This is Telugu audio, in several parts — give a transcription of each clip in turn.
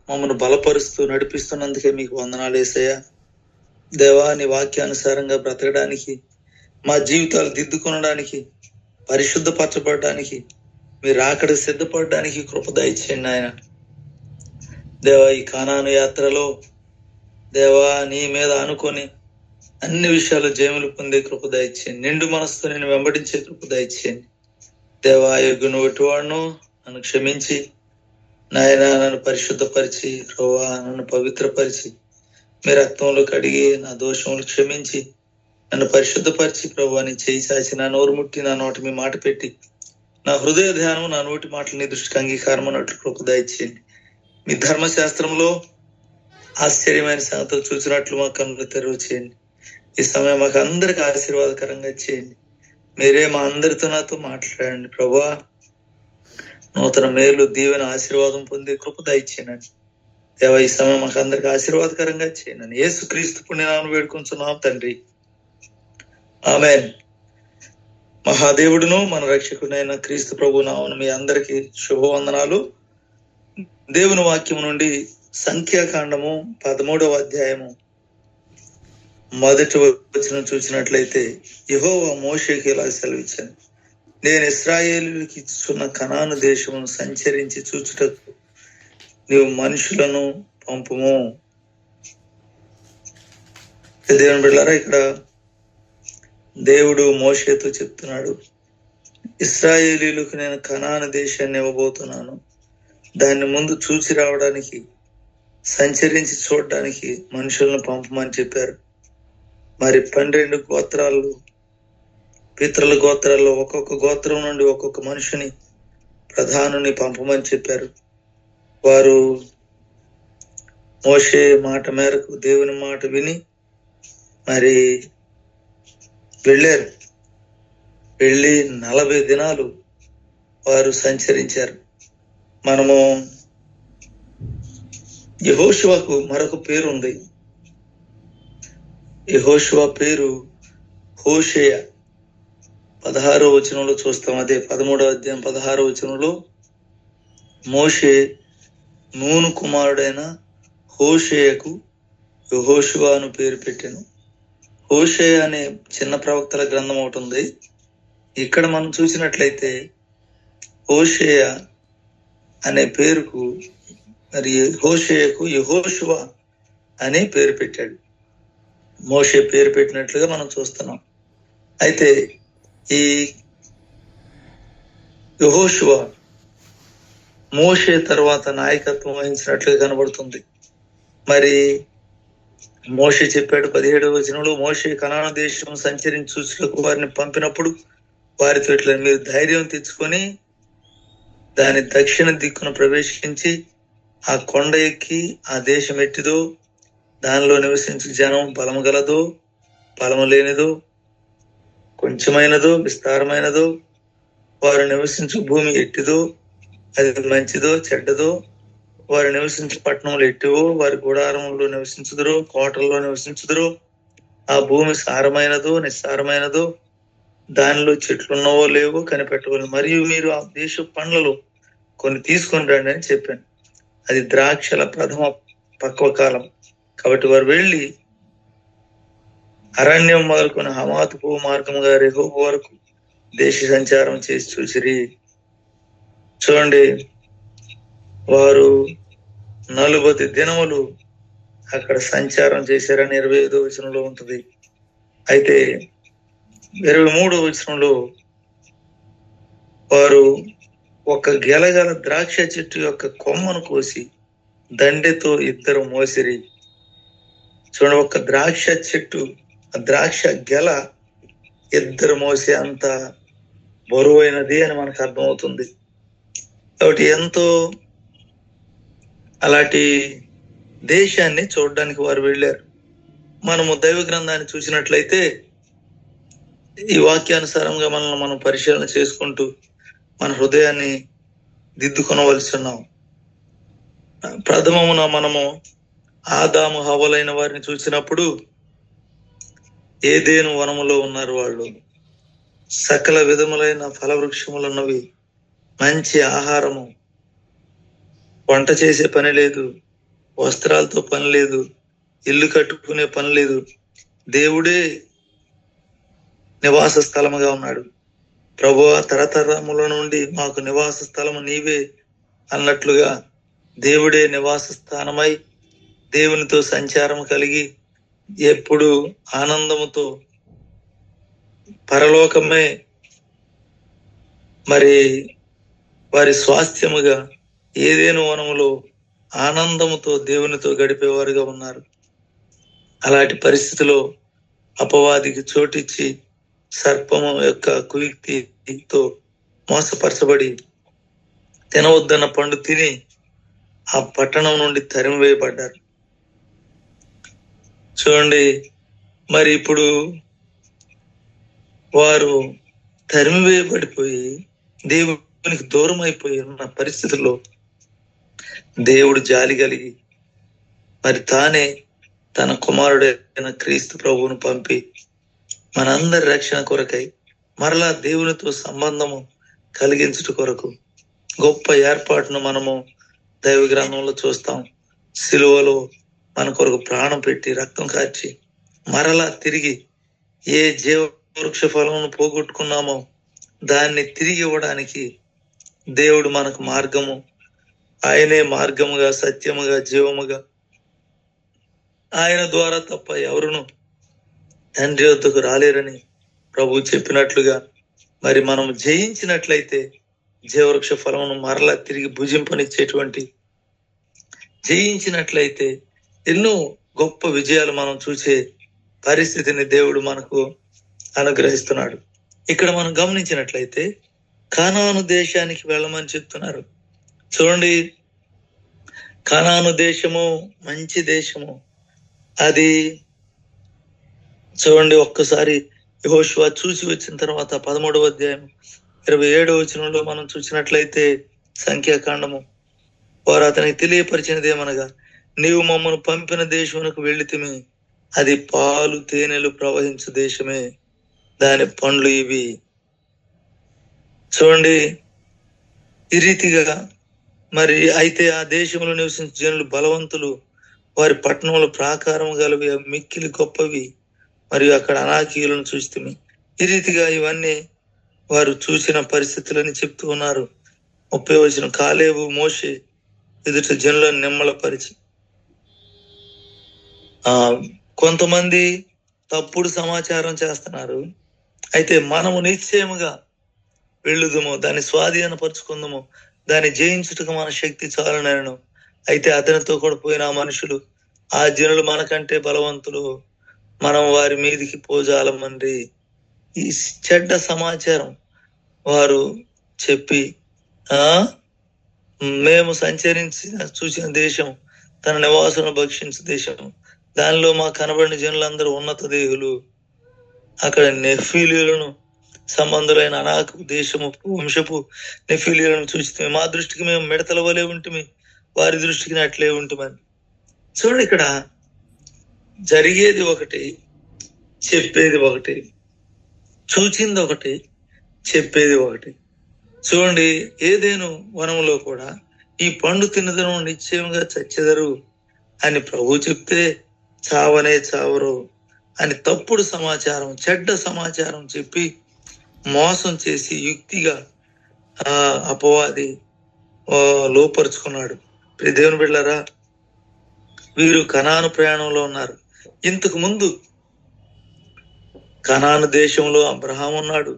మమ్మల్ని బలపరుస్తూ నడిపిస్తున్నందుకే మీకు వందనాలు యేసయ్యా. దేవా, నీ వాక్యానుసారంగా బ్రతకడానికి, మా జీవితాలు దిద్దుకొనడానికి, పరిశుద్ధపరచబడడానికి, మీరు అక్కడ సిద్ధపడడానికి కృప దయచేయండి ఆయన. దేవా, ఈ కానాను యాత్రలో దేవా నీ మీద అనుకొని అన్ని విషయాలు జయములు పొందే కృప దయచేయండి. నిండు మనసుతో నేను వెంబడించే కృప దయచేయండి. దేవా, యోగ్యుని ఒట్టివాడును, నన్ను క్షమించి నాయన నన్ను పరిశుద్ధపరిచి, ప్రభువా నన్ను పవిత్రపరిచి, మీ రక్తంలో కడిగి నా దోషములు క్షమించి నన్ను పరిశుద్ధపరిచి, ప్రభువా నీ చేయి సాచి నా నోరు ముట్టి నా నోటి మీ మాట పెట్టి నా హృదయ ధ్యానం నా నోటి మాటలు నీ దృష్టికి అంగీకారం అన్నట్లు కృప దయచేయండి. మీ ధర్మశాస్త్రంలో ఆశ్చర్యమైన సంగతులు చూసినట్లు మా కన్నులు తెరువు చేయండి. ఈ సమయం మాకు అందరికి ఆశీర్వాదకరంగా చేయండి. మీరే మా అందరితో నాతో మాట్లాడండి ప్రభువా. నూతన మేలు దీవెన ఆశీర్వాదం పొందే కృప దయచేయండి దేవా. ఈ సమయం మాకు అందరికి ఆశీర్వాదకరంగా చేయండి. యేసుక్రీస్తు పుణ్యనామమున వేడుకొంచున్నాం తండ్రి, ఆమేన్. మహాదేవుడును మన రక్షకుడైన క్రీస్తు ప్రభు నామమున మీ అందరికి శుభవందనాలు. దేవుని వాక్యం నుండి సంఖ్యాకాండము 13వ అధ్యాయము 1వ వచనం చూసినట్లయితే, యెహోవా మోషేకి ఇలా సెలవిచ్చాను, నేను ఇశ్రాయేలుకి ఇచ్చున్న కనాను దేశమును సంచరించి చూచుటకు నీవు మనుషులను పంపుము. దేవుని బిడ్డలారా, ఇక్కడ దేవుడు మోషేతో చెప్తున్నాడు, ఇశ్రాయేలీలకు నేను కనాను దేశాన్ని ఇవ్వబోతున్నాను, దాన్ని ముందు చూసి రావడానికి, సంచరించి చూడడానికి మనుషులను పంపమని చెప్పారు. మరి 12 గోత్రాలు, పితరుల గోత్రాల్లో ఒక్కొక్క గోత్రం నుండి ఒక్కొక్క మనుషుని, ప్రధానుని పంపమని చెప్పారు. వారు మోషే మాట మేరకు దేవుని మాట విని మరి వెళ్ళారు. వెళ్ళి 40 దినాలు వారు సంచరించారు. మనము యెహోషువకు మరొక పేరు ఉంది. యెహోషువ పేరు హోషేయ. 16వ వచనంలో చూస్తాం. అదే 13వ అధ్యాయం 16వ వచనంలో మోషే నూను కుమారుడైన హోషేయకు యెహోషువ అను పేరు పెట్టాను. హోషేయ అనే చిన్న ప్రవక్తల గ్రంథం ఒకటి ఉంది. ఇక్కడ మనం చూసినట్లయితే హోషేయ అనే పేరుకు మరి హోషేయకు యెహోషువ అనే పేరు పెట్టాడు. మోషే పేరు పెట్టినట్లుగా మనం చూస్తున్నాం. అయితే ఈ యెహోషువ మోషే తర్వాత నాయకత్వం వహించినట్లుగా కనబడుతుంది. మరి మోషే చెప్పాడు 17వ వచనంలో, మోషే కనాను దేశం సంచరించి చూచుటకు వారిని పంపినప్పుడు వారితో ఇట్లా, మీరు ధైర్యం తెచ్చుకొని దాని దక్షిణ దిక్కున ప్రవేశించి ఆ కొండ ఎక్కి ఆ దేశం ఎట్టిదో, దానిలో నివసించు జనం బలము గలదో బలము లేనిదో, కొంచెమైనదో విస్తారమైనదో, వారు నివసించు భూమి ఎట్టిదో, అది మంచిదో చెడ్డదో, వారు నివసించు పట్టణంలో ఎట్టివో, వారి గుడారంలో నివసించుదురో కోటల్లో నివసించుదురో, ఆ భూమి సారమైనదో నిస్సారమైనదో, దానిలో చెట్లున్నవో లేవో కనిపెట్టగలరు. మరియు మీరు ఆ దేశ పండ్లలో కొన్ని తీసుకొని రండి అని చెప్పాను. అది ద్రాక్షల ప్రథమ పక్వ కాలం. కాబట్టి వారు వెళ్ళి అరణ్యం మొదలుకొని హమాతు పో మార్గముగా రెహోబు వరకు దేశ సంచారం చేసి చూసిరి. చూడండి, వారు 40 దినములు అక్కడ సంచారం చేశారని 25వ వచనంలో ఉంటుంది. అయితే 23వ వచనంలో వారు ఒక గెలగల ద్రాక్ష చెట్టు యొక్క కొమ్మను కోసి దండెతో ఇద్దరు మోసిరి. చూడండి, ఒక ద్రాక్ష చెట్టు, ఆ ద్రాక్ష గెల ఇద్దరు మోసే అంత బరువైనది అని మనకు అర్థమవుతుంది. కాబట్టి ఎంతో అలాంటి దేశాన్ని చూడడానికి వారు వెళ్ళారు. మనము దైవ గ్రంథాన్ని చూసినట్లయితే ఈ వాక్యానుసారంగా మనల్ని మనం పరిశీలన చేసుకుంటూ మన హృదయాన్ని దిద్దుకొనవలసి ఉన్నాం. ప్రథమమున మనము ఆదాము హవ్వలైన వారిని చూసినప్పుడు ఏదేను వనములో ఉన్నారు. వాళ్ళు సకల విధములైన ఫల వృక్షములున్నవి, మంచి ఆహారము, వంట చేసే పని లేదు, వస్త్రాలతో పని లేదు, ఇల్లు కట్టుకునే పని లేదు. దేవుడే నివాస స్థలముగా ఉన్నాడు. ప్రభువా, తరతరముల నుండి మాకు నివాస స్థలము నీవే అన్నట్లుగా దేవుడే నివాస స్థానమై దేవునితో సంచారం కలిగి ఎప్పుడు ఆనందముతో పరలోకమే మరి వారి స్వాస్థ్యముగా ఏదేను వనములో ఆనందముతో దేవునితో గడిపేవారుగా ఉన్నారు. అలాంటి పరిస్థితిలో అపవాదికి చోటిచ్చి సర్పము యొక్క కుయుక్తితో మోసపరచబడి తినవద్దన్న పండు తిని ఆ పట్టణం నుండి తరిమివేయబడ్డారు. చూడండి, మరి ఇప్పుడు వారు తరిమివేయబడిపోయి దేవునికి దూరం అయిపోయి ఉన్న పరిస్థితుల్లో దేవుడు జాలి కలిగి మరి తానే తన కుమారుడైన క్రీస్తు ప్రభువును పంపి మనందరి రక్షణ కొరకై మరలా దేవునితో సంబంధము కలిగించుట కొరకు గొప్ప ఏర్పాటును మనము దైవ గ్రంథంలో చూస్తాం. సిలువలో మన కొరకు ప్రాణం పెట్టి రక్తం కార్చి మరలా తిరిగి ఏ జీవ వృక్ష ఫలమును పోగొట్టుకున్నామో దాన్ని తిరిగి ఇవ్వడానికి దేవుడు మనకు మార్గము, ఆయనే మార్గముగా, సత్యముగా, జీవముగా, ఆయన ద్వారా తప్ప ఎవరును తండ్రి వద్దకు రాలేరని ప్రభు చెప్పినట్లుగా మరి మనం జయించినట్లయితే జీవవృక్ష ఫలమును మరలా తిరిగి భుజింపనిచ్చేటువంటి, జయించినట్లయితే ఎన్నో గొప్ప విజయాలు మనం చూసే పరిస్థితిని దేవుడు మనకు అనుగ్రహిస్తున్నాడు. ఇక్కడ మనం గమనించినట్లయితే కానాను దేశానికి వెళ్ళమని చెప్తున్నారు. చూడండి, కానాను దేశము మంచి దేశము. అది చూడండి, ఒక్కసారి యెహోషువ చూసి వచ్చిన తర్వాత 13వ అధ్యాయం 27వ వచనంలో మనం చూసినట్లయితే సంఖ్యాకాండము, వారు అతనికి తెలియపరిచినదేమనగా, నీవు మమ్మను పంపిన దేశమునకు వెళ్ళితిమి, అది పాలు తేనెలు ప్రవహించు దేశమే, దాని పండ్లు ఇవి. చూడండి, ఈ రీతిగా మరి అయితే ఆ దేశంలో నివసించే జనులు బలవంతులు, వారి పట్టణంలో ప్రాకారం గలవి, మిక్కిలి గొప్పవి, మరియు అక్కడ అనాకీయులను చూస్తుంది. ఈ రీతిగా ఇవన్నీ వారు చూసిన పరిస్థితులని చెప్తూ ఉన్నారు. 30వ వచనం, కాలేబు మోషే ఎదుట జనులను నిమ్మలపరిచి, కొంతమంది తప్పుడు సమాచారం చేస్తున్నారు. అయితే మనము నిశ్చయముగా వెళ్ళుదుము, దాన్ని స్వాధీనపరుచుకుందాము, దాన్ని జయించుటకు మన శక్తి చాలనను. అయితే అతనితో కూడా పోయిన మనుషులు, ఆ జనులు మనకంటే బలవంతులు, మనం వారి మీదికి పోజాలమండి. ఈ చెడ్డ సమాచారం వారు చెప్పి మేము సంచరించి చూసిన దేశం తన నివాసులను భక్షించే దేశం, దానిలో మా కనబడిన జనులందరూ ఉన్నత దేహులు, అక్కడ నెఫీలీయులను సంబంధులైన అనాకు దేశము వంశపు నెఫీలీయులను చూస్తే మా దృష్టికి మేము మిడతల వలె ఉంటుంది, వారి దృష్టికి అట్లే ఉంటుమని. చూడండి, ఇక్కడ జరిగేది ఒకటి, చెప్పేది ఒకటి, చూచింది ఒకటి, చెప్పేది ఒకటి. చూడండి, ఏదేను వనంలో కూడా ఈ పండు తినదను నిశ్చయంగా చచ్చెదరు అని ప్రభు చెప్తే చావనే చావరు అని తప్పుడు సమాచారం, చెడ్డ సమాచారం చెప్పి మోసం చేసి యుక్తిగా అపవాది లోపరుచుకున్నాడు. దేవుని బిడ్డలారా, వీరు కనాను ప్రయాణంలో ఉన్నారు. ఇంతకు ముందు కనాను దేశంలో అబ్రహాము ఉన్నాడు,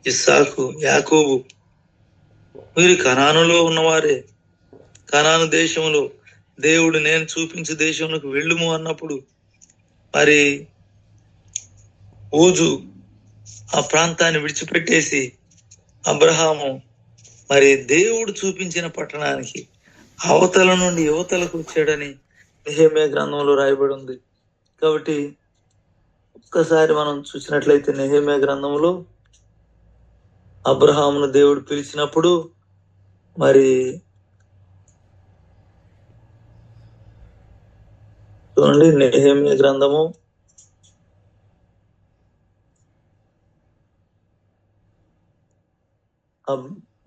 ఇస్సాకు, యాకోబు, వీరు కనానులో ఉన్నవారే. కనాను దేశంలో దేవుడు నేను చూపించే దేశంలోకి వెళ్ళుము అన్నప్పుడు మరి ఊజు ఆ ప్రాంతాన్ని విడిచిపెట్టేసి అబ్రహాము మరి దేవుడు చూపించిన పట్టణానికి అవతల నుండి యువతలకు వచ్చాడని నెహెమ్యా గ్రంథంలో రాయబడి ఉంది. కాబట్టి ఒక్కసారి మనం చూసినట్లయితే నెహెమ్యా గ్రంథంలో అబ్రహామును దేవుడు పిలిచినప్పుడు మరి చూడండి, నెహెమ్యా గ్రంథము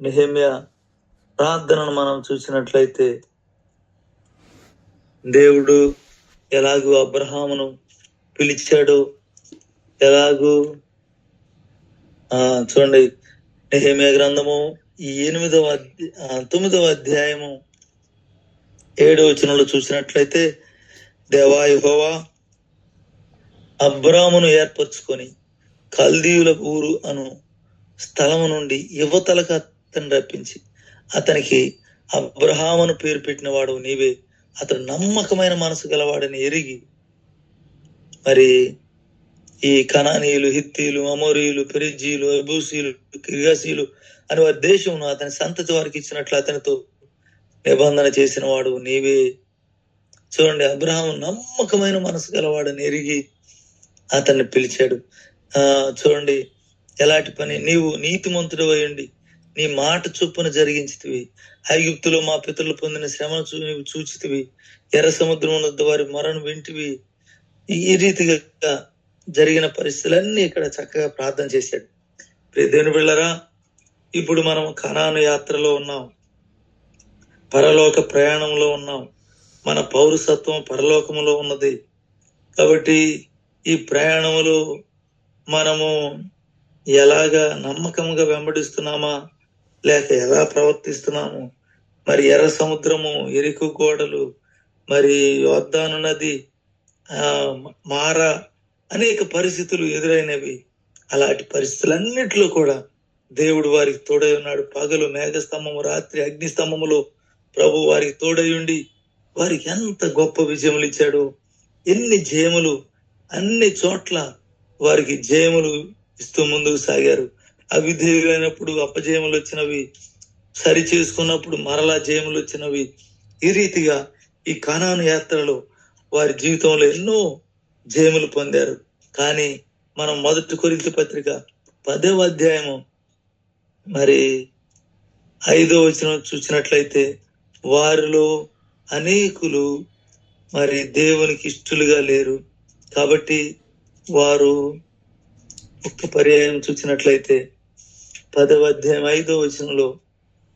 నెహెమ్యా ప్రార్థనను మనం చూసినట్లయితే దేవుడు ఎలాగూ అబ్రహామును పిలిచాడో, ఎలాగూ చూడండి నెహెమ్యా గ్రంథము ఈ 9వ అధ్యాయము 7వ వచనంలో చూసినట్లయితే, దేవా యెహోవా అబ్రామును ఏర్పరచుకొని కల్దీయుల ఊరు అను స్థలము నుండి యువతలకు అతను రప్పించి అతనికి అబ్రహామును పేరు పెట్టిన వాడు నీవే, అతడు నమ్మకమైన మనసు గలవాడని ఎరిగి మరి ఈ కనానీయులు, హిత్తీయులు, అమోరీయులు, పెరిజ్జీయులు, ఎబూసీయులు, కిర్యాసీయులు అని వారి దేశమును అతని సంతతి వారికి ఇచ్చినట్లు అతనితో నిబంధన చేసిన వాడు నీవే. చూడండి, అబ్రహాము నమ్మకమైన మనసు గలవాడని ఎరిగి అతన్ని పిలిచాడు. చూడండి ఎలాంటి పని, నీవు నీతిమంతుడు అయ్యండి నీ మాట చొప్పున జరిగించితివి. ఐగుప్తులో మా పితరులు పొందిన శ్రమను నీవు చూచితివి. ఎర్ర సముద్రం వద్ద వారి మొరను వింటివి. ఈ రీతిగా జరిగిన పరిస్థితులన్నీ ఇక్కడ చక్కగా ప్రార్థన చేశాడు. దేవుని బిడ్డలారా, ఇప్పుడు మనం కనాను యాత్రలో ఉన్నాం, పరలోక ప్రయాణంలో ఉన్నాం. మన పౌరసత్వం పరలోకములో ఉన్నది. కాబట్టి ఈ ప్రయాణములో మనము ఎలాగా నమ్మకంగా వెంబడిస్తున్నామా, లేక ఎలా ప్రవర్తిస్తున్నాము? మరి ఎర్ర సముద్రము, ఎరికు గోడలు, మరి యోర్దాను నది, మారా అనేక పరిస్థితులు ఎదురైనవి. అలాంటి పరిస్థితులన్నిటిలో కూడా దేవుడు వారికి తోడై ఉన్నాడు. పగలు మేఘస్తంభము, రాత్రి అగ్నిస్తంభములో ప్రభు వారికి తోడై ఉండి వారికి ఎంత గొప్ప విజయములు ఇచ్చాడు. ఎన్ని జయములు, అన్ని చోట్ల వారికి జయములు ఇస్తూ ముందుకు సాగారు. అవిధేయులైనప్పుడు అపజయములు వచ్చినవి, సరి చేసుకున్నప్పుడు మరలా జయములు వచ్చినవి. ఈ రీతిగా ఈ కనాను యాత్రలో వారి జీవితంలో ఎన్నో జయములు పొందారు. కానీ మనం 1 కొరింథీ పత్రిక 10వ అధ్యాయము మరి 5వ వచనం చూసినట్లయితే, వారిలో అనేకులు మరి దేవునికి ఇష్టలుగా లేరు. కాబట్టి వారు ఒక్క పర్యాయం చూసినట్లయితే 10వ అధ్యాయం 5వ వచనంలో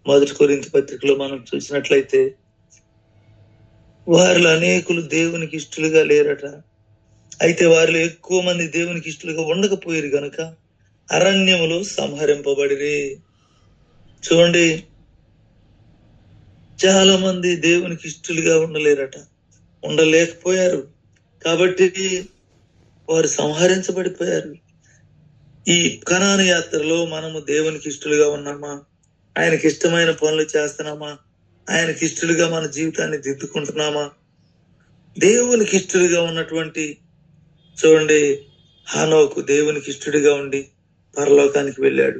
1 కొరింథీ పత్రికలో మనం చూసినట్లయితే, వారిలో అనేకులు దేవునికి ఇష్టలుగా లేరట. అయితే వారిలో ఎక్కువ మంది దేవునికి ఇష్టలుగా ఉండకపోయారు గనుక అరణ్యములో సంహరింపబడిరి. చూడండి, చాలా మంది దేవునికి ఇష్టలుగా ఉండలేకపోయారు. కాబట్టి వారు సంహరించబడిపోయారు. ఈ కనాను యాత్రలో మనము దేవునికి ఇష్టలుగా ఉన్నామా? ఆయనకి ఇష్టమైన పనులు చేస్తున్నామా? ఆయనకి ఇష్టలుగా మన జీవితాన్ని దిద్దుకుంటున్నామా? దేవునికి ఇష్టలుగా ఉన్నటువంటి, చూడండి, హానోకు దేవునికి ఇష్టడిగా ఉండి పరలోకానికి వెళ్ళాడు.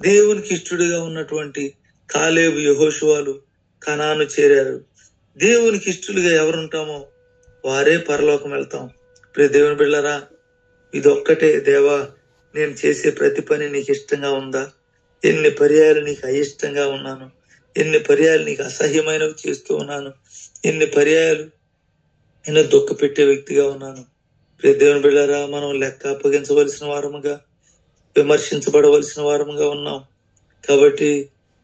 దేవునికి ఇష్టడిగా ఉన్నటువంటి కాలేబు, యెహోషువాలు కనాను చేరారు. దేవునికి ఇష్టలుగా ఎవరుంటామో వారే పరలోకం వెళ్తాం. ప్రియ దేవుని బిడ్డలారా, ఇదొక్కటే, దేవా నేను చేసే ప్రతి పని నీకు ఇష్టంగా ఉందా? ఎన్ని పర్యాయాలు నీకు అయిష్టంగా ఉన్నాను, ఎన్ని పర్యాయాలు నీకు అసహ్యమైనవి చేస్తూ ఉన్నాను, ఎన్ని పర్యాయాలు నేను దుఃఖ పెట్టే వ్యక్తిగా ఉన్నాను. ప్రియ దేవుని బిడ్డలారా, మనం లెక్క అప్పగించవలసిన వారముగా, విమర్శించబడవలసిన వారముగా ఉన్నాం. కాబట్టి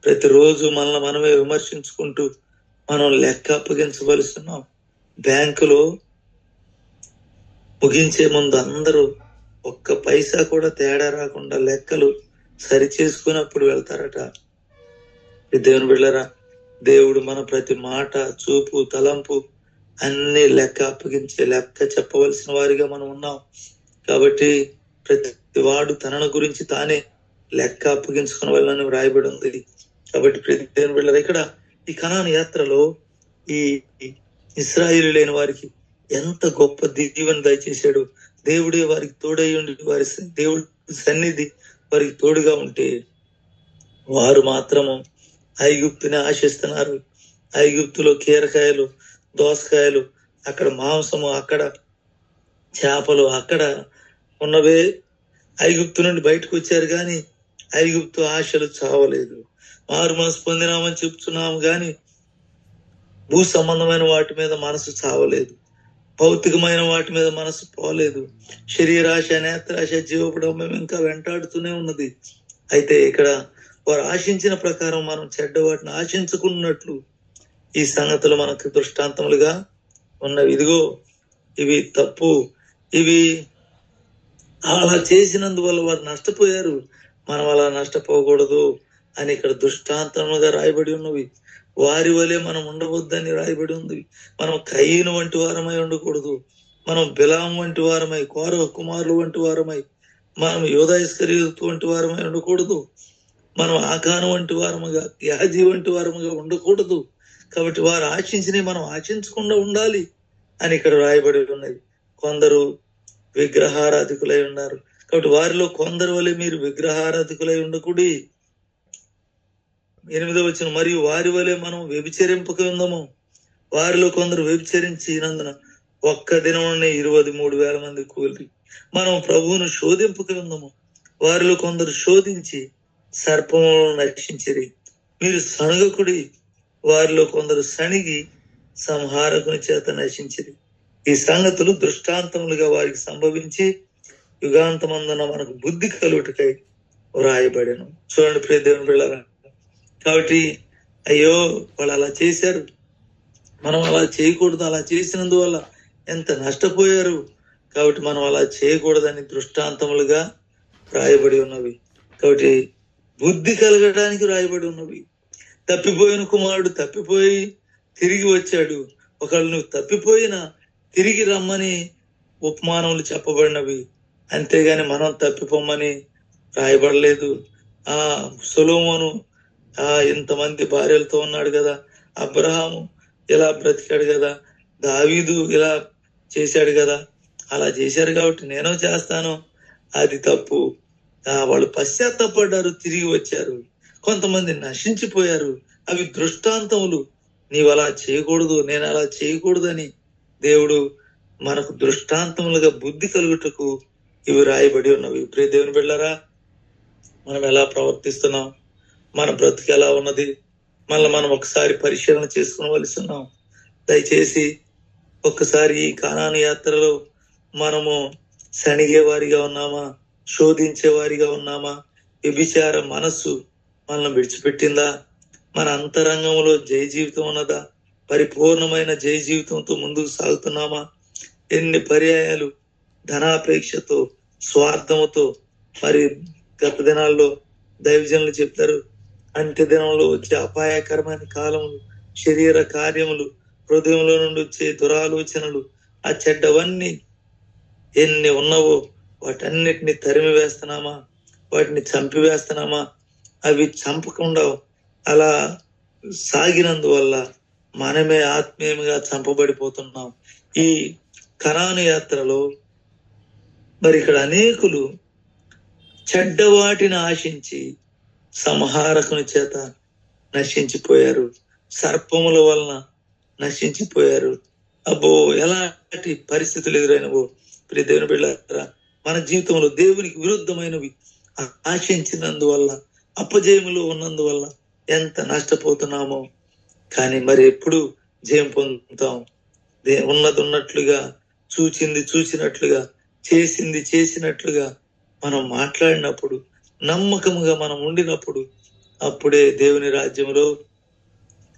ప్రతిరోజు మనల్ని మనమే విమర్శించుకుంటూ మనం లెక్క అప్పగించవలసి ఉన్నాం. బ్యాంకులో ముగించే ముందు అందరూ ఒక్క పైసా కూడా తేడా రాకుండా లెక్కలు సరి చేసుకున్నప్పుడు వెళ్తారట. దేవుని బిడ్డలారా, దేవుడు మన ప్రతి మాట, చూపు, తలంపు అన్ని లెక్క అప్పగించే, లెక్క చెప్పవలసిన వారిగా మనం ఉన్నాం. కాబట్టి ప్రతి వాడు తనను గురించి తానే లెక్క అప్పగించుకున్న వాళ్ళని వ్రాయబడి ఉంది. కాబట్టి ప్రతి దేవుని బిడ్డలారా, ఇక్కడ ఈ కనాను యాత్రలో ఈ ఇశ్రాయేలీయులైన వారికి ఎంత గొప్ప దీవెన దయచేశాడు. దేవుడే వారికి తోడై ఉండి, వారి దేవుడి సన్నిధి వారికి తోడుగా ఉంటే వారు మాత్రము ఐగుప్తుని ఆశిస్తున్నారు. ఐగుప్తులో కీరకాయలు, దోసకాయలు, అక్కడ మాంసము, అక్కడ చేపలు, అక్కడ ఉన్నవే. ఐగుప్తు నుండి బయటకు వచ్చారు కానీ ఐగుప్తు ఆశలు చావలేదు. మారు మనసు పొందినామని చెప్తున్నాము కానీ భూ సంబంధమైన వాటి మీద మనసు చావలేదు, భౌతికమైన వాటి మీద మనసు పోలేదు. శరీరాశ, నేత్రాశ, జీవపడమం ఇంకా వెంటాడుతూనే ఉన్నది. అయితే ఇక్కడ వారు ఆశించిన ప్రకారం మనం చెడ్డ వాటిని ఆశించుకున్నట్లు ఈ సంగతులు మనకు దృష్టాంతములుగా ఉన్నవి. ఇదిగో ఇవి తప్పు, ఇవి అలా చేసినందువల్ల వారు నష్టపోయారు, మనం అలా నష్టపోకూడదు అని ఇక్కడ దృష్టాంతములుగా రాయబడి ఉన్నవి. వారి వలె మనం ఉండవద్దని రాయబడి ఉంది. మనం కయీను వంటి వారమై ఉండకూడదు, మనం బిలాము వంటి వారమై, కోరహు కుమారులు వంటి వారమై, మనం యోధా ఇస్కరియోతు వంటి వారమై ఉండకూడదు, మనం ఆకాను వంటి వారముగా, యాజీ వంటి వారముగా ఉండకూడదు. కాబట్టి వారు ఆశించినవి మనం ఆశించకుండా ఉండాలి అని ఇక్కడ రాయబడి ఉన్నది. కొందరు విగ్రహారాధికులై ఉన్నారు, కాబట్టి వారిలో కొందరు వలె మీరు విగ్రహారాధికులై ఉండకూడి. 8వ వచనం, మరియు వారి వలె మనం వ్యభిచరింపక ఉందము. వారిలో కొందరు వ్యభిచరించినందున ఒక్క దినంలోనే 23,000 మంది కూలి. మనం ప్రభువును శోధింపక ఉందము. వారిలో కొందరు శోధించి సర్పములను రక్షించిరి. మీరు సణగకుడి. వారిలో కొందరు సణిగి సంహారకుని చేత నశించిరి. ఈ సంగతులు దృష్టాంతములుగా వారికి సంభవించి యుగాంతమందున మనకు బుద్ధి కలుగుటకై వ్రాయబడెను. చూడండి ప్రియ దేవుని బిడ్డలారా, కాబట్టి అయ్యో వాళ్ళు అలా చేశారు, మనం అలా చేయకూడదు, అలా చేసినందువల్ల ఎంత నష్టపోయారు, కాబట్టి మనం అలా చేయకూడదని దృష్టాంతములుగా రాయబడి ఉన్నవి. కాబట్టి బుద్ధి కలగడానికి రాయబడి ఉన్నవి. తప్పిపోయిన కుమారుడు తప్పిపోయి తిరిగి వచ్చాడు. ఒకళ్ళు నువ్వు తప్పిపోయినా తిరిగి రమ్మని ఉపమానములు చెప్పబడినవి, అంతేగాని మనం తప్పిపోమని రాయబడలేదు. సొలొమోను ఇంతమంది భార్యలతో ఉన్నాడు కదా, అబ్రహాము ఇలా బ్రతికాడు కదా, దావీదు ఇలా చేశాడు కదా, అలా చేశారు కాబట్టి నేను చేస్తాను, అది తప్పు. వాళ్ళు పశ్చాత్తాపడ్డారు, తిరిగి వచ్చారు. కొంతమంది నశించిపోయారు, అవి దృష్టాంతములు. నీవు అలా చేయకూడదు, నేను అలా చేయకూడదని దేవుడు మనకు దృష్టాంతములుగా బుద్ధి కలుగుటకు ఇవి రాయబడి ఉన్నవి. ప్రియ దేవుని బిడ్డలారా, మనం ఎలా ప్రవర్తిస్తున్నాం, మన బ్రతుకు ఎలా ఉన్నది, మళ్ళీ మనం ఒకసారి పరిశీలన చేసుకోవలసి ఉన్నాం. దయచేసి ఒక్కసారి ఈ కానాను యాత్రలో మనము సణిగే వారిగా ఉన్నామా, శోధించే వారిగా ఉన్నామా? వ్యభిచార మనస్సు మనల్ని విడిచిపెట్టిందా? మన అంతరంగంలో జయ జీవితం ఉన్నదా? పరిపూర్ణమైన జయ జీవితంతో ముందుకు సాగుతున్నామా? ఎన్ని పర్యాయాలు ధనాపేక్షతో, స్వార్థముతో, మరి గత దినాల్లో దైవజనులు చెప్తారు, అంత్య దినంలో వచ్చే అపాయకరమైన కాలములు, శరీర కార్యములు, హృదయంలో నుండి వచ్చే దురాలోచనలు, ఆ చెడ్డవన్నీ ఎన్ని ఉన్నవో వాటన్నిటిని తరిమి వేస్తున్నామా? వాటిని చంపివేస్తున్నామా? అవి చంపకుండా అలా సాగినందువల్ల మనమే ఆత్మీయంగా చంపబడిపోతున్నాం. ఈ కనాను యాత్రలో మరి ఇక్కడ అనేకులు చెడ్డవాటిని ఆశించి సంహారకుని చేత నశించిపోయారు, సర్పముల వలన నశించిపోయారు. అబ్బో, ఎలాంటి పరిస్థితులు ఎదురైనవో ప్రియ దేవుని బిడ్డలారా, మన జీవితంలో దేవునికి విరుద్ధమైనవి ఆశించినందువల్ల, అపజయములో ఉన్నందువల్ల ఎంత నష్టపోతున్నామో. కానీ మరి ఎప్పుడు జయం పొందుతాం? ఉన్నది ఉన్నట్లుగా, చూచింది చూచినట్లుగా, చేసింది చేసినట్లుగా మనం మాట్లాడినప్పుడు, నమ్మకముగా మనం ఉండినప్పుడు, అప్పుడే దేవుని రాజ్యంలో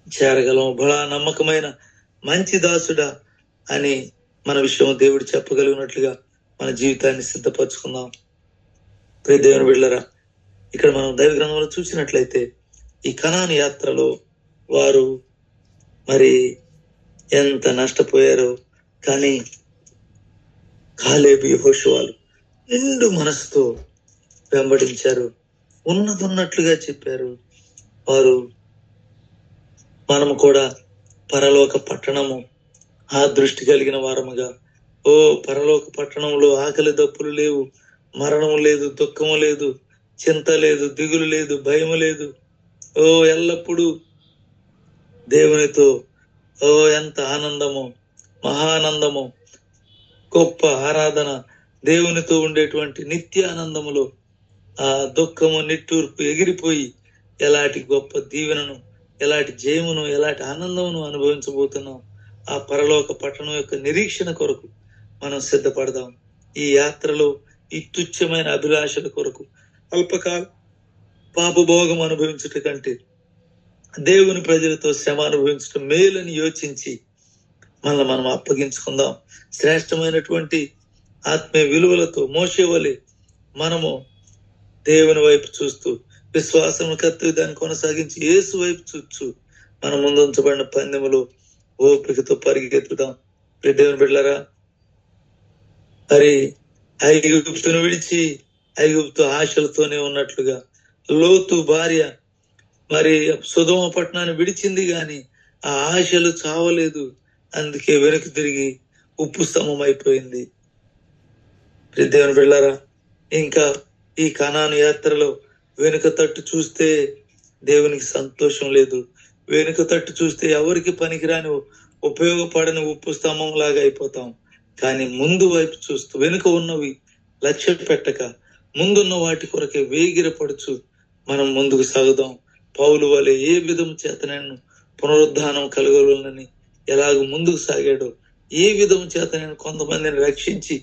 చేరగలం. బలా నమ్మకమైన మంచి దాసుడా అని మన విషయం దేవుడు చెప్పగలిగినట్లుగా మన జీవితాన్ని సిద్ధపరచుకుందాం. ప్రియ దేవుని బిడ్డలారా, ఇక్కడ మనం దైవ గ్రంథంలో చూసినట్లయితే ఈ కనాను యాత్రలో వారు మరి ఎంత నష్టపోయారో. కానీ కాలేబు, యెహోషువలు నిండు మనసుతో వెంబడించారు, ఉన్నట్లుగా చెప్పారు. వారు మనము కూడా పరలోక పట్టణము ఆ దృష్టి కలిగిన వారముగా, ఓ పరలోక పట్టణంలో ఆకలి దప్పులు లేవు, మరణము లేదు, దుఃఖము లేదు, చింత లేదు, దిగులు లేదు, భయము లేదు. ఓ ఎల్లప్పుడూ దేవునితో, ఓ ఎంత ఆనందము, మహానందము, గొప్ప ఆరాధన, దేవునితో ఉండేటువంటి నిత్య ఆనందములో ఆ దుఃఖము, నిట్టూర్పు ఎగిరిపోయి ఎలాంటి గొప్ప దీవెనను, ఎలాంటి జయమును, ఎలాంటి ఆనందమును అనుభవించబోతున్నాం. ఆ పరలోక పట్టణం యొక్క నిరీక్షణ కొరకు మనం సిద్ధపడదాం. ఈ యాత్రలో ఈ తుచ్చమైన అభిలాషల కొరకు, పాపభోగం అనుభవించుట కంటే దేవుని ప్రజలతో శ్రమ అనుభవించడం మేలని యోచించి మనల్ని మనం అప్పగించుకుందాం. శ్రేష్టమైనటువంటి ఆత్మీయ విలువలతో మోషే వలె మనము దేవుని వైపు చూస్తూ విశ్వాసం కత్తి దాన్ని కొనసాగించి యేసు వైపు చూస్తూ మన ముందు ఉంచబడిన పందెములు ఓపికతో పరిగెత్తుదాం. దేవుని బిడ్డలారా, మరి ఐగుప్తును విడిచి ఐగుప్తు ఆశలతోనే ఉన్నట్లుగా లోతు భార్య మరి సొదొమ పట్టణాన్ని విడిచింది గాని ఆ ఆశలు చావలేదు. అందుకే వెనక్కి తిరిగి ఉప్పు స్తంభం అయిపోయింది. దేవుని బిడ్డలారా, ఇంకా ఈ కనాను యాత్రలో వెనుక తట్టు చూస్తే దేవునికి సంతోషం లేదు. వెనుక తట్టు చూస్తే ఎవరికి పనికిరాని ఉపయోగపడని ఉప్పు స్తంభం లాగా అయిపోతాం. కానీ ముందు వైపు చూస్తూ వెనుక ఉన్నవి లక్ష్య పెట్టక ముందున్న వాటి కొరకే వేగిరపడుచు మనం ముందుకు సాగుదాం. పౌలు వలె ఏ విధం చేత నేను పునరుద్ధానం కలగలని ఎలాగ ముందుకు సాగాడో, ఏ విధం చేత నేను కొంతమందిని రక్షించి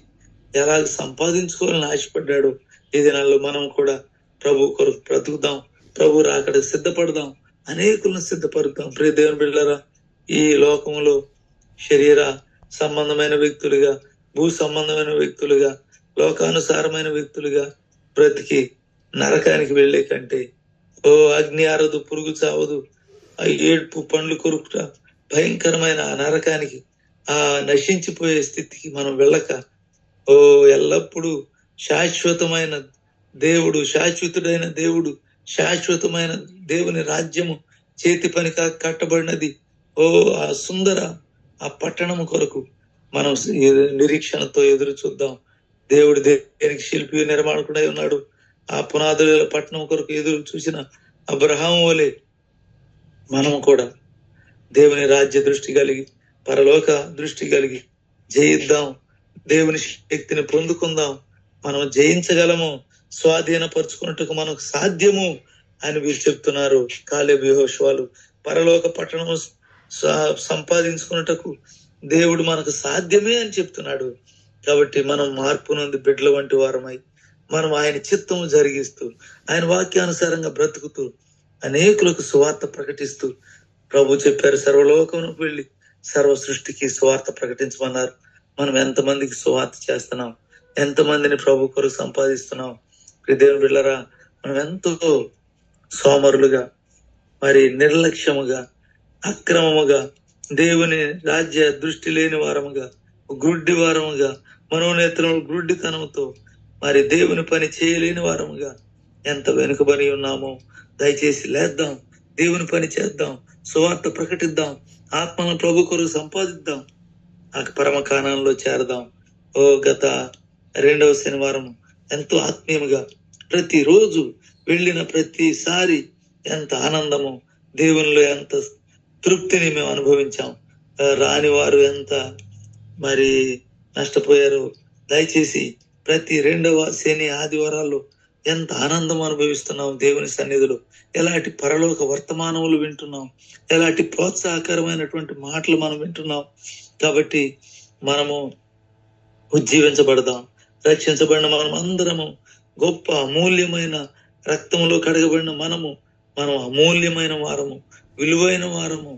ఎలాగ సంపాదించుకోవాలని ఆశపడ్డాడో, ఈ దినాల్లో మనం కూడా ప్రభు కొరకు బ్రతుకుదాం. ప్రభు రాకడ సిద్ధపడదాం, అనేకులను సిద్ధపడదాం. ప్రియ దేవుని బిడ్డలారా, ఈ లోకంలో శరీర సంబంధమైన వ్యక్తులుగా, భూ సంబంధమైన వ్యక్తులుగా, లోకానుసారమైన వ్యక్తులుగా బ్రతికి నరకానికి వెళ్లే కంటే అగ్ని ఆరదు, పురుగు చావదు, ఆ ఏడ్పు పండ్లు కొరుకుట భయంకరమైన ఆ నరకానికి, ఆ నశించిపోయే స్థితికి మనం వెళ్ళక ఎల్లప్పుడూ శాశ్వతమైన దేవుడు, శాశ్వతుడైన దేవుడు, శాశ్వతమైన దేవుని రాజ్యము చేతి పని కట్టబడినది ఆ సుందర ఆ పట్టణము కొరకు మనం నిరీక్షణతో ఎదురు చూద్దాం. దేవుడు దేనికి శిల్పి నిర్మాణకుడై ఉన్నాడు. ఆ పునాదుల పట్టణం కొరకు ఎదురు చూసిన అబ్రహాము వలె మనం కూడా దేవుని రాజ్య దృష్టి కలిగి, పరలోక దృష్టి కలిగి జయిద్దాం. దేవుని శక్తిని పొందుకుందాం. మనం జయించగలము, స్వాధీనపరుచుకున్నట్టుకు మనకు సాధ్యము అని వీరు చెప్తున్నారు. కాలేబు యెహోషువలు పరలోక పట్టణము సంపాదించుకున్నట్టుకు దేవుడు మనకు సాధ్యమే అని చెప్తున్నాడు. కాబట్టి మనం మార్పు నుండి బిడ్డల వంటి వారమై మనం ఆయన చిత్తము జరిగిస్తూ ఆయన వాక్యానుసారంగా బ్రతుకుతూ అనేకులకు సువార్త ప్రకటిస్తూ, ప్రభు చెప్పారు సర్వలోకమునకు వెళ్ళి సర్వ సృష్టికి సువార్త ప్రకటించమన్నారు. మనం ఎంతమందికి సువార్త చేస్తున్నాం, ఎంతమందిని ప్రభు కొరకు సంపాదిస్తున్నాం. దేవుని బిడ్డలారా, మనం ఎంతో సోమరులుగా, మరి నిర్లక్ష్యముగా, అక్రమముగా, దేవుని రాజ్య దృష్టి లేని వారముగా, గుడ్డి వారముగా, మనోనేత్రములు గుడ్డితనంతో మరి దేవుని పని చేయలేని వారముగా ఎంత వెనుకబడి ఉన్నామో దయచేసి లేద్దాం, దేవుని పని చేద్దాం, సువార్త ప్రకటిద్దాం, ఆత్మను ప్రభు కొరకు సంపాదిద్దాం, ఆ పరమ కానాల్లో చేరదాం. గత 2వ శనివారం ఎంతో ఆత్మీయంగా ప్రతిరోజు వెళ్ళిన ప్రతిసారి ఎంత ఆనందము, దేవునిలో ఎంత తృప్తిని మేము అనుభవించాం. రాని వారు ఎంత మరి నష్టపోయారు. దయచేసి ప్రతి 2వ శని ఆదివారాల్లో ఎంత ఆనందం అనుభవిస్తున్నాం దేవుని సన్నిధిలో, ఎలాంటి పరలోక వర్తమానములు వింటున్నాం, ఎలాంటి ప్రోత్సాహకరమైనటువంటి మాటలు మనం వింటున్నాం. కాబట్టి మనము ఉజ్జీవించబడదాం. రక్షించబడిన మనం అందరము గొప్ప అమూల్యమైన రక్తంలో కడగబడిన మనం అమూల్యమైన వారము, విలువైన వారము.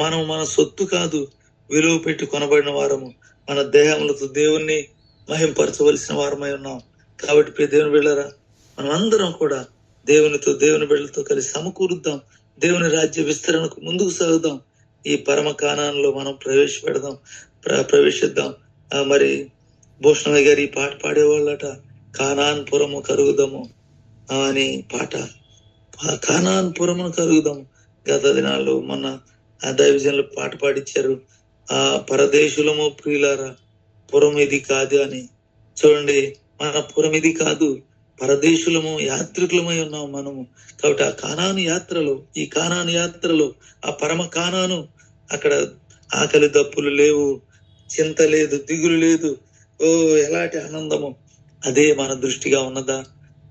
మనం మన సొత్తు కాదు, విలువ పెట్టి కొనబడిన వారము. మన దేహములతో దేవుణ్ణి మహింపరచవలసిన వారమై ఉన్నాం. కాబట్టి దేవుని బిడ్డలారా, మనం అందరం కూడా దేవునితో, దేవుని బిడ్డలతో కలిసి సమకూరుద్దాం. దేవుని రాజ్య విస్తరణకు ముందుకు సాగుదాం. ఈ పరమ కానాన్లో మనం ప్రవేశిద్దాం. మరి భూషణయ్య గారు ఈ పాట పాడేవాళ్ళట, కానాన్ పురము కరుగుదాము అని పాట. కానాన్ పురమును కరుగుదాము. గత దినాల్లో మొన్న ఆ దైవజనులు పాట పాడిచ్చారు, ఆ పరదేశులము ప్రియులారా పురం ఇది కాదు అని. చూడండి, మన పురం ఇది కాదు, పరదేశులము, యాత్రికులమై ఉన్నాము మనము. కాబట్టి ఆ కానాను యాత్రలో, ఈ కానాను యాత్రలో, ఆ పరమ కానాను, అక్కడ ఆకలి దప్పులు లేవు, చింత లేదు, దిగులు లేదు. ఎలాంటి ఆనందము! అదే మన దృష్టిగా ఉన్నదా?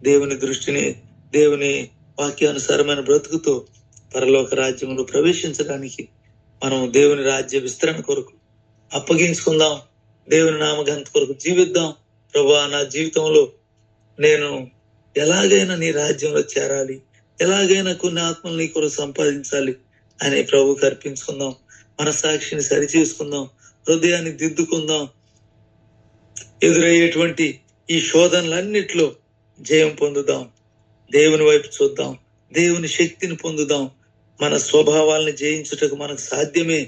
దేవుని దృష్టిని, దేవుని వాక్యానుసారమైన బ్రతుకుతో పరలోక రాజ్యంలో ప్రవేశించడానికి మనం దేవుని రాజ్య విస్తరణ కొరకు అప్పగించుకుందాం. దేవుని నామఘనత కొరకు జీవిద్దాం. ప్రభువా, నా జీవితంలో నేను ఎలాగైనా నీ రాజ్యంలో చేరాలి, ఎలాగైనా కొన్ని ఆత్మలు నీ కొరకు సంపాదించాలి అని ప్రభుకి అర్పించుకుందాం. మన సాక్షిని సరి చేసుకుందాం, హృదయాన్ని దిద్దుకుందాం. ఎదురయ్యేటువంటి ఈ శోధనలన్నిట్లో జయం పొందుదాం. దేవుని వైపు చూద్దాం, దేవుని శక్తిని పొందుదాం. మన స్వభావాల్ని జయించుటకు మనకు సాధ్యమే.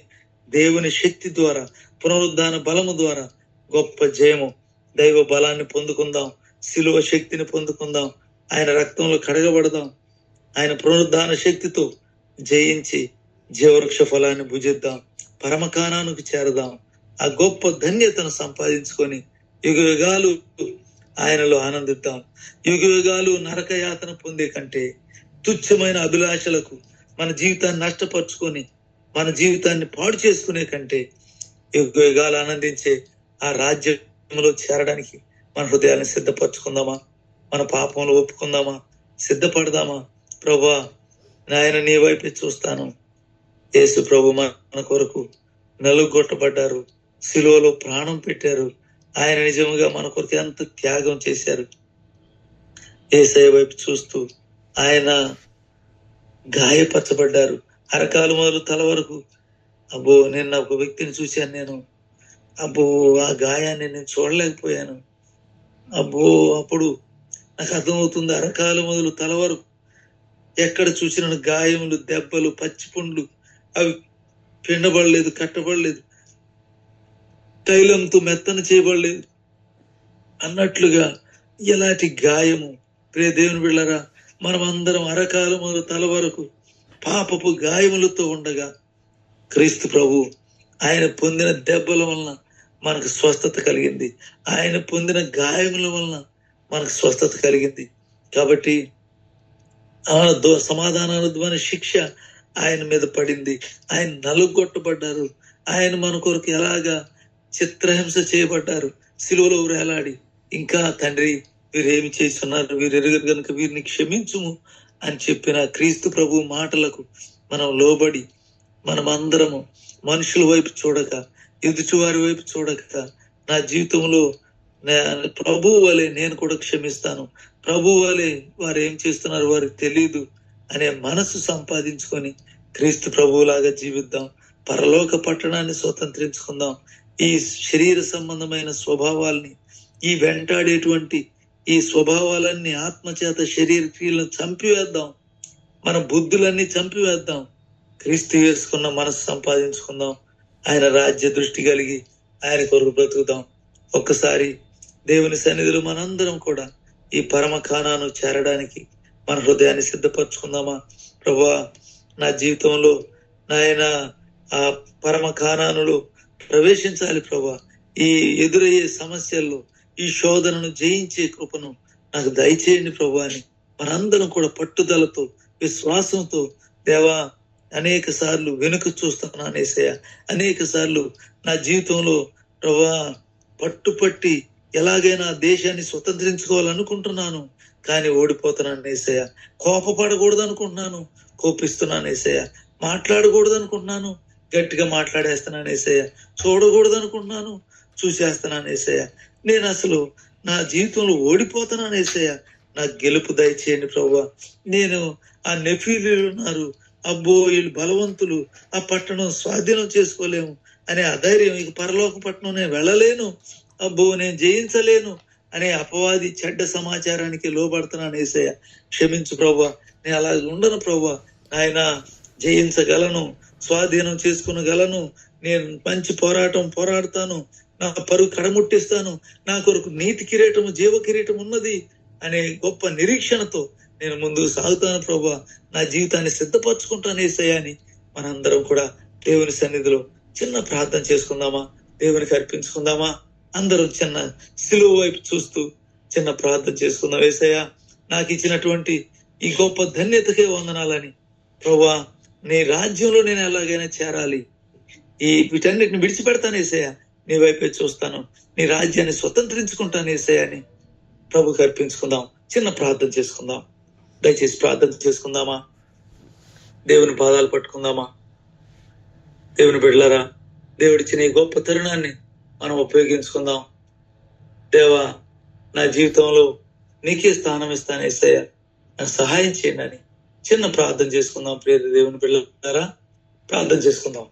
దేవుని శక్తి ద్వారా, పునరుద్ధాన బలము ద్వారా గొప్ప జయము, దైవ బలాన్ని పొందుకుందాం. శిలువ శక్తిని పొందుకుందాం. ఆయన రక్తంలో కడగబడదాం. ఆయన పునరుద్ధాన శక్తితో జయించి జీవవృక్ష ఫలాన్ని భుజిద్దాం. పరమకానానికి చేరదాం. ఆ గొప్ప ధన్యతను సంపాదించుకొని యుగ యుగాలు ఆయనలో ఆనందిద్దాం. యుగ యుగాలు నరకయాతన పొందే కంటే, తుచ్చమైన అభిలాషలకు మన జీవితాన్ని నష్టపరుచుకొని మన జీవితాన్ని పాడు చేసుకునే కంటే, యుగ యుగాలు ఆనందించే ఆ రాజ్యంలో చేరడానికి మన హృదయాన్ని సిద్ధపరచుకుందామా? మన పాపంలో ఒప్పుకుందామా? సిద్ధపడదామా? ప్రభువా, నాయన నీ వైపే చూస్తాను. యేసు ప్రభు మన కొరకు నలుగొట్టబడ్డారు, శిలువలో ప్రాణం పెట్టారు. ఆయన నిజముగా మన కొరకు ఎంత త్యాగం చేశారు. యేసయ్య వైపు చూస్తూ ఆయన గాయపరచబడ్డారు, అరకాలు మొదలు తల వరకు. అబ్బో, నిన్న ఒక వ్యక్తిని చూశాను నేను. అబ్బో, ఆ గాయాన్ని నేను చూడలేకపోయాను. అబ్బో, అప్పుడు నాకు అర్థమవుతుంది, అరకాలు మొదలు తల వరకు ఎక్కడ చూసిన గాయములు, దెబ్బలు, పచ్చిపుండ్లు, అవి పిండబడలేదు, కట్టబడలేదు, తైలంతో మెత్తన చేయబడలేదు అన్నట్లుగా ఎలాంటి గాయము. ప్రియ దేవుని బిడ్డలారా, మనం అందరం అరకాలు మొదలు తల వరకు పాపపు గాయములతో ఉండగా, క్రీస్తు ప్రభు ఆయన పొందిన దెబ్బల వలన మనకు స్వస్థత కలిగింది. ఆయన పొందిన గాయముల వలన మనకు స్వస్థత కలిగింది. కాబట్టి సమాధానార్థమైన శిక్ష ఆయన మీద పడింది. ఆయన నలుగొట్టబడ్డారు. ఆయన మన కొరకు ఎలాగా చిత్రహింస చేయబడ్డారు, సిలువలో వేలాడి. ఇంకా తండ్రి, వీరేమి చేస్తున్నారు, వీరు ఎరుగరు కనుక వీరిని క్షమించుము అని చెప్పిన క్రీస్తు ప్రభు మాటలకు మనం లోబడి, మనమందరము మనుషుల వైపు చూడక, ఎదుటివారి వైపు చూడక, నా జీవితంలో ప్రభు వలె నేను కూడా క్షమిస్తాను, ప్రభు వలె వారు ఏం చేస్తున్నారు వారికి తెలియదు అనే మనసు సంపాదించుకొని క్రీస్తు ప్రభువులాగా జీవిద్దాం. పరలోక పట్టణాన్ని స్వతంత్రించుకుందాం. ఈ శరీర సంబంధమైన స్వభావాల్ని, ఈ వెంటాడేటువంటి ఈ స్వభావాలన్నీ ఆత్మచేత శరీర క్రియలను చంపివేద్దాం. మన బుద్ధులన్నీ చంపివేద్దాం. క్రీస్తు వేసుకున్న మనసు సంపాదించుకుందాం. ఆయన రాజ్య దృష్టి కలిగి ఆయన కొరకు బ్రతుకుదాం. ఒక్కసారి దేవుని సన్నిధిలో మనందరం కూడా ఈ పరమ కానాను చేరడానికి మన హృదయాన్ని సిద్ధపరచుకుందామా? ప్రభువా, నా జీవితంలో నాయన ఆ పరమ కానానులో ప్రవేశించాలి ప్రభువా. ఈ ఎదురయ్యే సమస్యల్లో ఈ శోధనను జయించే కృపను నాకు దయచేయండి ప్రభువా అని మనందరం కూడా పట్టుదలతో, విశ్వాసంతో, దేవా, అనేక సార్లు వెనుక చూస్తున్నాను యేసయ్య, అనేక సార్లు నా జీవితంలో ప్రభువా పట్టుపట్టి ఎలాగైనా దేశాన్ని స్వతంత్రించుకోవాలనుకుంటున్నాను, కానీ ఓడిపోతున్నాను యేసయ్య. కోపపడకూడదు అనుకుంటున్నాను, కోపిస్తున్నాను యేసయ్య. మాట్లాడకూడదు అనుకుంటున్నాను, గట్టిగా మాట్లాడేస్తున్నాను యేసయ్య. చూడకూడదు అనుకుంటున్నాను, చూసేస్తున్నాను యేసయ్య. నేను అసలు నా జీవితంలో ఓడిపోతున్నాను యేసయ్య. నాకు గెలుపు దయచేయండి ప్రభువా. నేను ఆ నెఫీలీలు ఉన్నారు, అబ్బో వీళ్ళు బలవంతులు, ఆ పట్టణం స్వాధీనం చేసుకోలేము అనే అధైర్యం, ఇక పరలోక పట్టణం నేను వెళ్ళలేను, అబ్బో నేను జయించలేను అనే అపవాది చెడ్డ సమాచారానికి లోబడుతున్నాను యేసయ్య. క్షమించు ప్రభువా, నేను అలా ఉండను ప్రభువా. ఆయన జయించగలను, స్వాధీనం చేసుకునగలను, నేను మంచి పోరాడతాను, నా పరుగు కడముట్టిస్తాను, నా కొరకు నీతి కిరీటము, జీవ కిరీటం ఉన్నది అనే గొప్ప నిరీక్షణతో నేను ముందుకు సాగుతాను ప్రభువా. నా జీవితాన్ని సిద్ధపరచుకుంటాను యేసయ్య అని మనందరం కూడా దేవుని సన్నిధిలో చిన్న ప్రార్థన చేసుకుందామా? దేవునికి అర్పించుకుందామా? అందరం చిన్న సిలువ వైపు చూస్తూ చిన్న ప్రార్థన చేసుకుందాం. యేసయ్య, నాకు ఇచ్చినటువంటి ఈ గొప్ప ధన్యతకే వందనాలని ప్రభువా. నీ రాజ్యంలో నేను ఎలాగైనా చేరాలి, వీటన్నిటిని విడిచిపెడతాను యేసయ్య, నీ వైపే చూస్తాను, నీ రాజ్యాన్ని స్వతంత్రించుకుంటాను యేసయ్య అని ప్రభుకి అర్పించుకుందాం. చిన్న ప్రార్థన చేసుకుందాం. దయచేసి ప్రార్థన చేసుకుందామా? దేవుని పాదాలు పట్టుకుందామా? దేవుని బిడ్డలారా, దేవుడిచ్చిన ఈ గొప్ప తరుణాన్ని మనం ఉపయోగించుకుందాం. దేవా, నా జీవితంలో నీకే స్థానం ఇస్తాను యేసయ్య, నాకు సహాయం చేయండి అని చిన్న ప్రార్థన చేసుకుందాం. ప్రియ దేవుని పిల్లలారా, ప్రార్థన చేసుకుందాం.